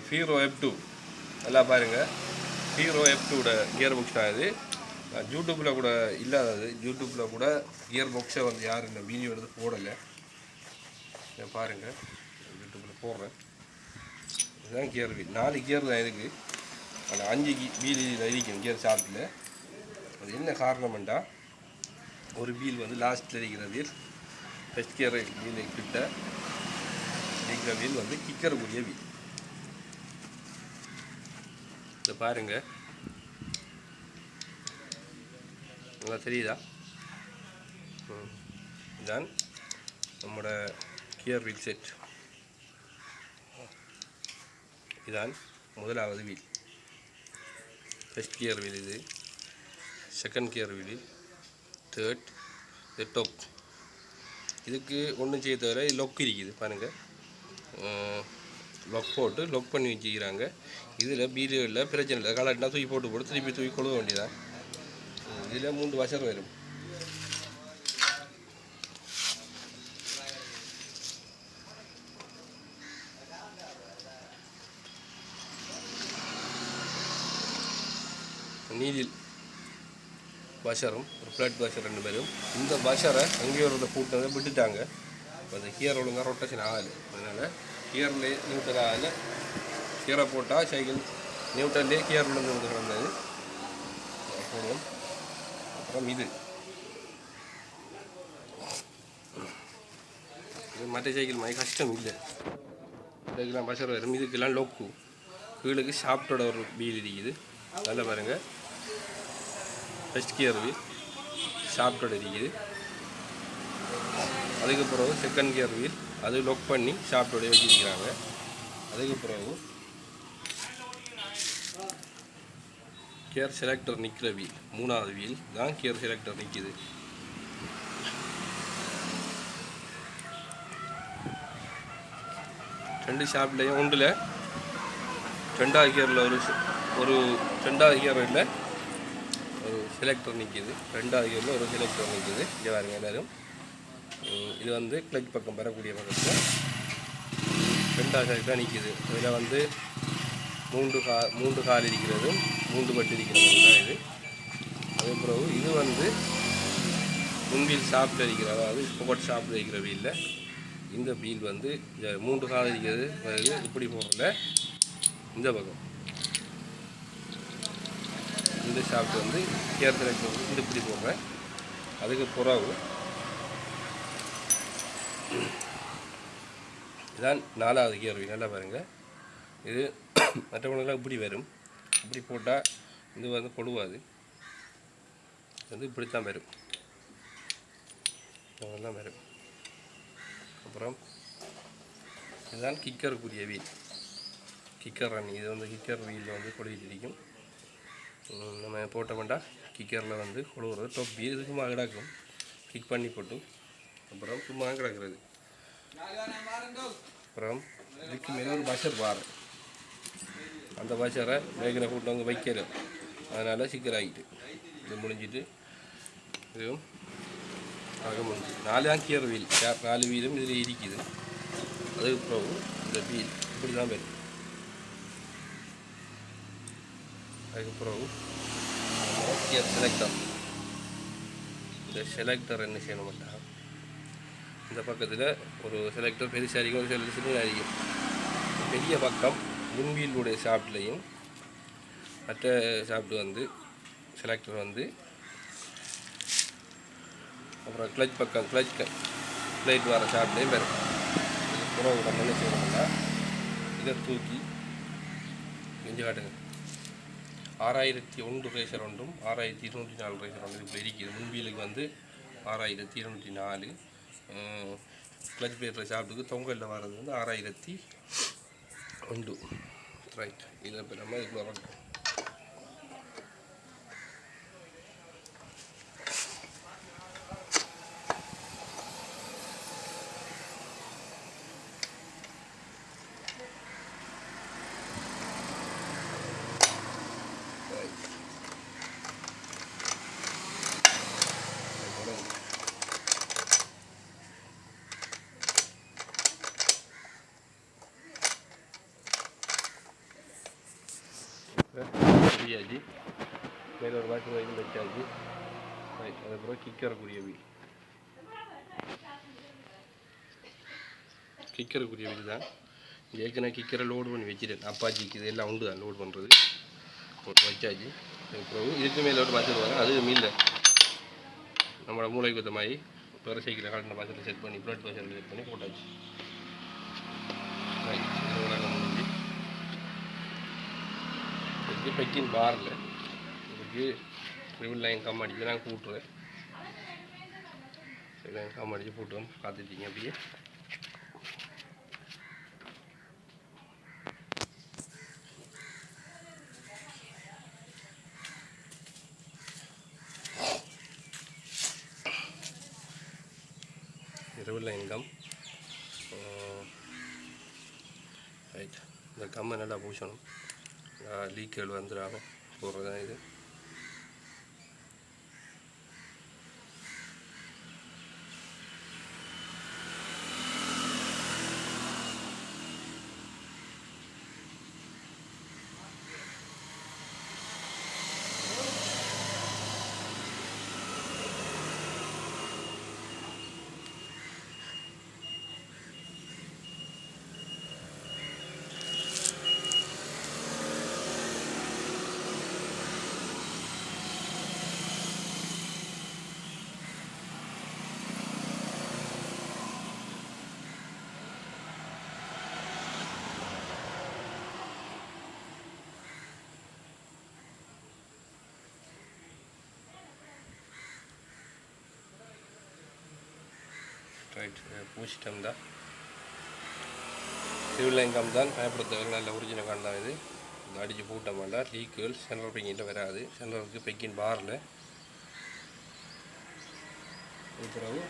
Hero F2 எல்லாம் பாருங்கள். Hero F2 gear box தான் இது. யூடியூப்பில் கூட இல்லாதது. யூடியூப்பில் கூட கியர் பாக்ஸை வந்து யாரும் இந்த வீடியோ எடுத்து போடலை. பாருங்கள், யூடியூப்பில் போடுறேன். இதுதான் கியர் வீல். 4 கியர் தான் இருக்குது. ஆனால் 5 வீல் இருக்கும் கியர் ஷாஃப்ட்டில். அது என்ன காரணம்டா, ஒரு வீல் வந்து லாஸ்ட்டில் இருக்கிற வீல், ஃபஸ்ட் கியர் வீல் கிட்ட இருக்கிற வீல் வந்து கிக்கருக்குரிய வீல். இதை பாருங்கள், நல்லா தெரியுதா? இதுதான் நம்மளோட கியர் வீல் செட். இதுதான் முதலாவது வீல், ஃபஸ்ட் கியர் வீல். இது செகண்ட் கியர் வீல், தேர்ட், இது டாப். இதுக்கு ஒன்றும் செய்ய தவிர லொக் இருக்குது பாருங்கள். லொக் போட்டு லொக் பண்ணி வச்சுக்கிறாங்க. இதில் வீடுகளில் பிரச்சனை இல்லை. காலட்டினா தூக்கி போட்டு திருப்பி தூக்கி கொழுவ வேண்டியதான். இதில் 3 வாஷர் வரும். நீடில் வாஷரும் ஒரு ஃப்ளாட் வாஷர் 2 பேரும். இந்த வாஷரை அங்கேயே ஒரு பூட்டதை விட்டுட்டாங்க. அந்த கியர் ஒழுங்காக ரொட்டேஷன் ஆகலை. அதனால் கியர்லேயே நியூட்ரல் ஆகலை. கியரை போட்டால் சைக்கிள் நியூட்ரல்லே கியர் விழுந்து வந்து கிடந்தது. போடுவோம். அப்புறம் இது மற்ற சைக்கிள் மாதிரி கஷ்டம் இல்லை. இதுக்கெல்லாம் வாஷர் வரும். இதுக்கெல்லாம் லோக்கு. கீழுக்கு ஷாஃப்டோட ஒரு வீல் இருக்குது. நல்லா பாருங்கள், ஃபஸ்ட் கியர் வீல் ஷாஃப்டோட இருக்குது. அதுக்கு பிறகு செகண்ட் கியர் வீல், அது லொக் பண்ணி ஷாஃப்டோட வச்சுருக்கிறாங்க. அதுக்கு பிறகு கியர் செலக்டர் நிற்கிற வீல், 3வது வீல் தான் கியர் செலக்டர் நிற்கிது. ரெண்டு ஷாஃப்ட்லேயும் ஒன்றில் 2வது கியரில் ஒரு 2வது கியரில் ஒரு செலக்டர் நிற்கிது. 2வது கியரில் ஒரு செலக்டர் நிற்கிது. இங்கே பாருங்க எல்லோரும். இது வந்து கிளச் பக்கம் வரக்கூடிய பக்கத்தில் 2வது செலக்டர் நிற்கிது. இதில் வந்து 3 கால் இருக்கிறதும் 3 பட்டு இருக்கிறதும் தான் இது. அதுக்கப்புறம் இது வந்து முன்வீல் ஷாஃப்டில் இருக்கிற, அதாவது ஸ்போர்ட் ஷாஃப்டில் இருக்கிற வீலில் இந்த வீல் வந்து 3 கால் இருக்கிறது. இப்படி போகல, இந்த பக்கம் இந்த ஷாஃப்ட் வந்து கியர் செலக்டர் வந்து இந்த இப்படி போடுறேன். அதுக்கு பிறகு இதுதான் 4வது கியர் வீல். நல்லா பாருங்கள். இது மற்றவங்களுக்கெல்லாம் இப்படி வரும். இப்படி போட்டால் இது வந்து கொடுவாது. வந்து இப்படித்தான் வரும். அதெல்லாம் வரும். அப்புறம் இதுதான் கிக்கருக்குரிய வீல், கிக்கர் ரன். இது வந்து கிக்கர் வீல் வந்து கொழுவிட்டிருக்கும். நம்ம போட்ட வேண்டாம் கிக்கரில் வந்து கொழுவுறது. டொப் வீல் இது சும்மா கிடக்கும், கிக் பண்ணி போட்டு அப்புறம் சும்மா கிடக்கிறது. அப்புறம் இதுக்கு மேலே ஒரு பஷர் வார். அந்த பஷரை வேகனை கூட்டு வந்து வைக்கல, அதனால் சிக்கலாகிட்டு இது முடிஞ்சிட்டு இதுவும் ஆக முடிஞ்சு. 4 கியர் வீல், 4 வீலும் இதில் இருக்குது. அதுக்கு பிறகு இந்த வீல் இப்படி தான் வரும். அதுக்கு பிறகு கியர் செலக்டர். இந்த செலக்டர் என்ன செய்ய மாட்டாங்க, இந்த பக்கத்தில் ஒரு செலக்டர் பெருசாக இருக்கும், ஒரு செலக்டர் சின்னதாக இருக்கும். பெரிய பக்கம் முன்வீலுடைய ஷாஃப்ட்லேயும் மற்ற ஷாஃப்ட் வந்து செலக்டர் வந்து அப்புறம் கிளச் பக்கம் கிளைட் வர ஷாஃப்ட்லேயும் வரும். புறவு நம்ம என்ன செய்யணும்னா இதை தூக்கி செஞ்சு காட்டுங்க. 6001 ரேசர் ஒன்றும் 6204 ரேசர் ஒன்று இப்படி இருக்குது. முன்வீலுக்கு வந்து 6204. கிளச் பேசுகிற ஷாஃப்ட்டுக்கு தொங்கலில் வர்றது வந்து 6001. ரைட். இதை இப்போ நம்ம இதுக்குள்ள வரட்டும். மூடியாச்சு. மேலே ஒரு வாஷிங் மெஷின் வச்சாச்சு. ரைட், அதுக்கப்புறம் கிக்கருக்குரிய வீல். கிக்கருக்குரிய வீல் தான். ஏற்கனவே கிக்கரை லோடு பண்ணி வச்சுட்டேன். அப்பாச்சிக்கு இது எல்லாம் உண்டு தான் லோடு பண்ணுறது. போட்டு வச்சாச்சு. அதுக்கப்புறம் இதுக்கு மேலே ஒரு மாற்றி வருவாங்க. அது மீனில் நம்மளோட மூளைக்கு ஏற்ற மாதிரி வேறு சைக்கிளை காட்டின மாதத்தில் செட் பண்ணி ப்ளட் ப்ரெஷர் செட் பண்ணி போட்டாச்சு. ரைட், முடிஞ்சு இதுக்கு பெக்கின் பாரில் இதுக்கு ரிவில் லைன் கம் அடிச்சு நான் கூட்டுறேன். லைன் கம் அடித்து போட்டுவோம். பார்த்துட்டீங்க அப்படியே. Reveal line come. ரைட், இந்த கம்மை நல்லா பூசணும். லீக்குகள் வந்துடாமல் போடுறது தான் இது. ரைட், பூசிட்டம் தான். ரிவில் லைன் கம் தான் பயப்படுத்த நல்ல ஒரிஜினல் கான் தான் இது. அடித்து போட்ட மாட்டா லீக்குகள் சென்ட்ரல் பெக்கிங்கிட்ட வராது. சென்ட்ரலுக்கு பெக்கின் பாரில் பிறகு